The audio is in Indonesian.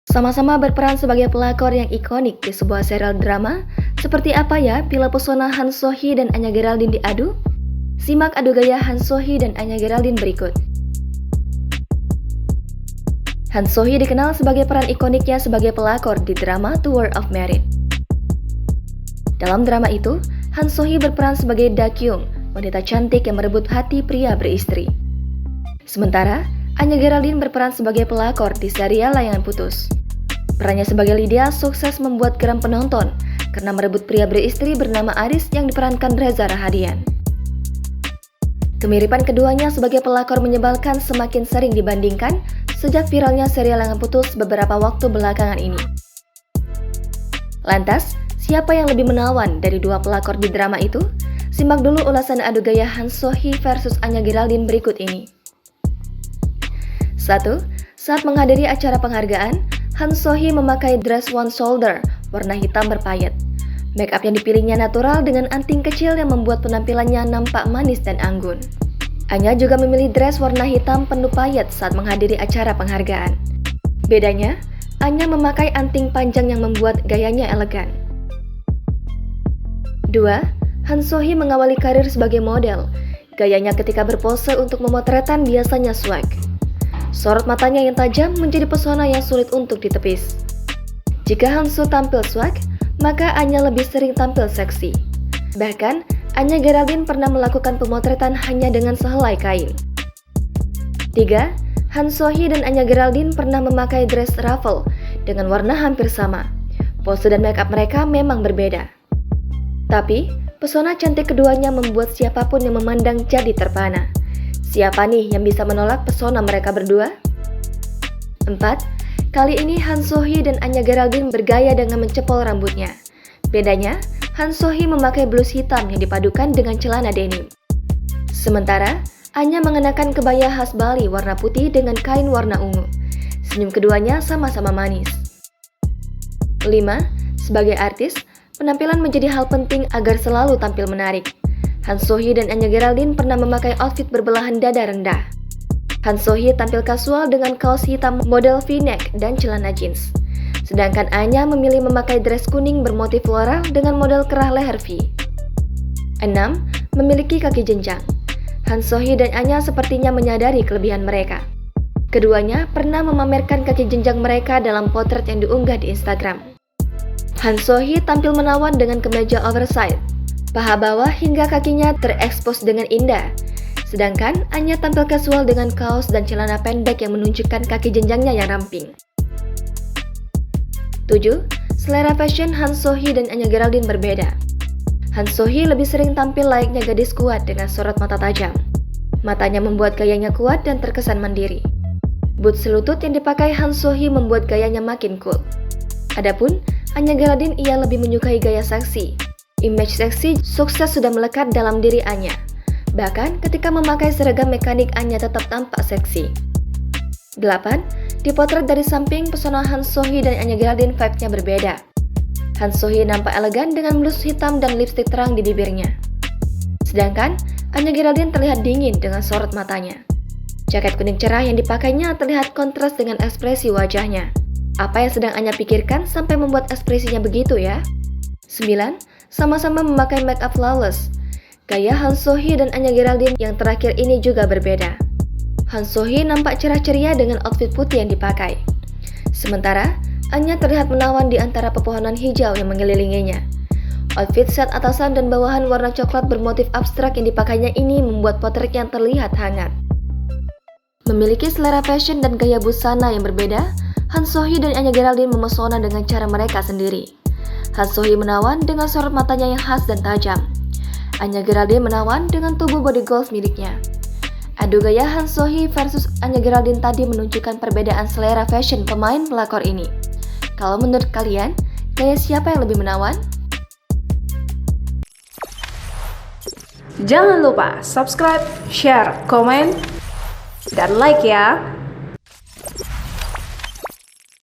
Sama-sama berperan sebagai pelakor yang ikonik di sebuah serial drama, seperti apa ya bila pesona Han So-hee dan Anya Geraldine diadu? Simak adu gaya Han So-hee dan Anya Geraldine berikut. Han So-hee dikenal sebagai peran ikoniknya sebagai pelakor di drama The World of Merit. Dalam drama itu, Han So-hee berperan sebagai Da Kyung, wanita cantik yang merebut hati pria beristri. Sementara, Anya Geraldine berperan sebagai pelakor di serial Layangan Putus. Perannya sebagai Lydia sukses membuat geram penonton karena merebut pria beristri bernama Aris yang diperankan Reza Rahadian. Kemiripan keduanya sebagai pelakor menyebalkan semakin sering dibandingkan sejak viralnya serial Layangan Putus beberapa waktu belakangan ini. Lantas, siapa yang lebih menawan dari dua pelakor di drama itu? Simak dulu ulasan adu gaya Han So-hee versus Anya Geraldine berikut ini. 1. Saat menghadiri acara penghargaan, Han So-hee memakai dress one shoulder warna hitam berpayet. Make up yang dipilihnya natural dengan anting kecil yang membuat penampilannya nampak manis dan anggun. Anya juga memilih dress warna hitam penuh payet saat menghadiri acara penghargaan. Bedanya, Anya memakai anting panjang yang membuat gayanya elegan. 2. Han So-hee mengawali karir sebagai model. Gayanya ketika berpose untuk memotretan biasanya swag. Sorot matanya yang tajam menjadi pesona yang sulit untuk ditepis. Jika Han So tampil swag, maka Anya lebih sering tampil seksi. Bahkan, Anya Geraldine pernah melakukan pemotretan hanya dengan sehelai kain. 3. Han So-hee dan Anya Geraldine pernah memakai dress ruffle dengan warna hampir sama. Pose dan make up mereka memang berbeda. Tapi, pesona cantik keduanya membuat siapapun yang memandang jadi terpana. Siapa nih yang bisa menolak pesona mereka berdua? 4. Kali ini Han So-hee dan Anya Geraldine bergaya dengan mencepol rambutnya. Bedanya, Han So-hee memakai blus hitam yang dipadukan dengan celana denim. Sementara, Anya mengenakan kebaya khas Bali warna putih dengan kain warna ungu. Senyum keduanya sama-sama manis. 5. Sebagai artis, penampilan menjadi hal penting agar selalu tampil menarik. Han So-hee dan Anya Geraldine pernah memakai outfit berbelahan dada rendah. Han So-hee tampil kasual dengan kaos hitam model V-neck dan celana jeans. Sedangkan Anya memilih memakai dress kuning bermotif floral dengan model kerah leher V. 6. Memiliki kaki jenjang. Han So-hee dan Anya sepertinya menyadari kelebihan mereka. Keduanya pernah memamerkan kaki jenjang mereka dalam potret yang diunggah di Instagram. Han So-hee tampil menawan dengan kemeja oversize. Paha bawah hingga kakinya terekspos dengan indah. Sedangkan Anya tampil kasual dengan kaos dan celana pendek yang menunjukkan kaki jenjangnya yang ramping. 7. Selera fashion Han So-hee dan Anya Geraldine berbeda. Han So-hee lebih sering tampil layaknya gadis kuat dengan sorot mata tajam. Matanya membuat gayanya kuat dan terkesan mandiri. Boots selutut yang dipakai Han So-hee membuat gayanya makin cool. Adapun Anya Geraldine ia lebih menyukai gaya seksi. Image seksi sukses sudah melekat dalam diri Anya. Bahkan ketika memakai seragam mekanik Anya tetap tampak seksi. 8. Dipotret dari samping, pesona Han So-hee dan Anya Geraldine vibe-nya berbeda. Han So-hee nampak elegan dengan blus hitam dan lipstik terang di bibirnya. Sedangkan Anya Geraldine terlihat dingin dengan sorot matanya. Jaket kuning cerah yang dipakainya terlihat kontras dengan ekspresi wajahnya. Apa yang sedang Anya pikirkan sampai membuat ekspresinya begitu ya? 9. Sama-sama memakai make up flawless. Gaya Han So-hee dan Anya Geraldine yang terakhir ini juga berbeda. Han So-hee nampak cerah ceria dengan outfit putih yang dipakai. Sementara, Anya terlihat menawan di antara pepohonan hijau yang mengelilinginya. Outfit set atasan dan bawahan warna coklat bermotif abstrak yang dipakainya ini membuat potretnya terlihat hangat. Memiliki selera fashion dan gaya busana yang berbeda, Han So-hee dan Anya Geraldine memesona dengan cara mereka sendiri. Han So-hee menawan dengan sorot matanya yang khas dan tajam. Anya Geraldine menawan dengan tubuh body goals miliknya. Adu gaya Han So-hee versus Anya Geraldine tadi menunjukkan perbedaan selera fashion pemain pelakor ini. Kalau menurut kalian, gaya siapa yang lebih menawan? Jangan lupa subscribe, share, komen, dan like ya!